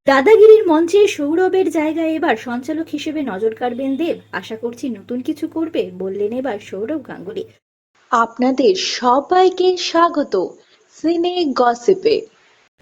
দাদাগিরির মঞ্চে সৌরভের জায়গায় এবার সঞ্চালক হিসেবে নজর কাড়বেন দেব। আশা করছি নতুন কিছু করবে, বললেন এবার সৌরভ গাঙ্গুলি। আপনাদের সবাইকে স্বাগত সিনে গসিপে।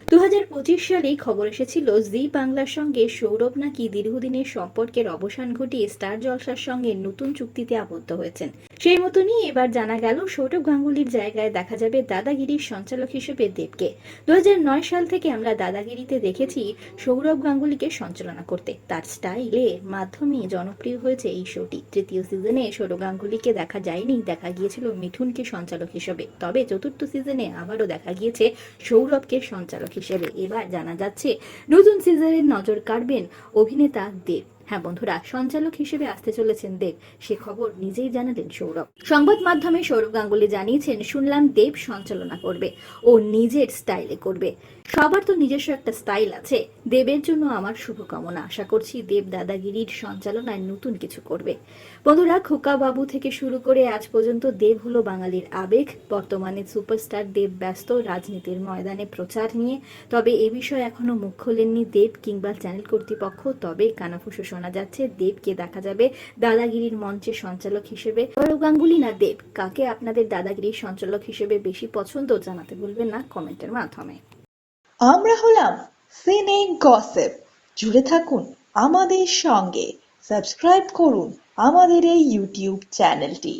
2025 সালেই খবর এসেছিল জি বাংলার সঙ্গে সৌরভ নাকি দীর্ঘদিনের সম্পর্কের অবসান ঘটিয়ে স্টার জলসার সঙ্গে নতুন চুক্তিতে আবদ্ধ হয়েছেন। সেই মতনই এবার জানা গেল সৌরভ গাঙ্গুলির জায়গায় দেখা যাবে দাদাগিরির সঞ্চালক হিসেবে দেবকে। 2009 সাল থেকে আমরা দাদাগিরিতে দেখেছি সৌরভ গাঙ্গুলিকে সঞ্চালনা করতে। তার স্টাইলে মাধ্যমে জনপ্রিয় হয়েছে এই শোটি। তৃতীয় সিজনে সৌরভ গাঙ্গুলিকে দেখা যায়নি, দেখা গিয়েছিল মিঠুনকে সঞ্চালক হিসেবে। তবে চতুর্থ সিজনে আবারও দেখা গিয়েছে সৌরভকে সঞ্চালক হিসেবে। এবার জানা যাচ্ছে নতুন সিজনে নজর কাড়বেন অভিনেতা দেব। হ্যাঁ বন্ধুরা, সঞ্চালক হিসেবে আসতে চলেছেন দেব, সে খবর নিজেই জানালেন সৌরভ। সংবাদ মাধ্যমে সৌরভ গাঙ্গুলি জানিয়েছেন, শুনলাম দেব সঞ্চালনা করবে, ও নিজের স্টাইলে করবে। সবার তো নিজস্ব একটা স্টাইল আছে। দেবের জন্য আমার শুভকামনা। আশা করছি দেব দাদাগিরির সঞ্চালনায় নতুন কিছু করবে। বন্ধুরা, খোকা বাবু থেকে শুরু করে আজ পর্যন্ত দেব হলো বাঙালির আবেগ। বর্তমানে সুপারস্টার দেব ব্যস্ত রাজনীতির ময়দানে প্রচার নিয়ে। তবে এ বিষয়ে এখনো মুখ খোলেননি দেব কিংবা চ্যানেল কর্তৃপক্ষ। তবে কানাফুসু শোনা যাচ্ছে দেবকে দেখা যাবে দাদাগিরির মঞ্চে সঞ্চালক হিসেবে। সৌরভ গাঙ্গুলি না দেব, কাকে আপনাদের দাদাগিরির সঞ্চালক হিসেবে বেশি পছন্দ জানাতে ভুলবেন না কমেন্টের মাধ্যমে। আমরা হলাম সিনে গসিপ। জুড়ে থাকুন আমাদের সঙ্গে, সাবস্ক্রাইব করুন আমাদের এই ইউটিউব চ্যানেলটি।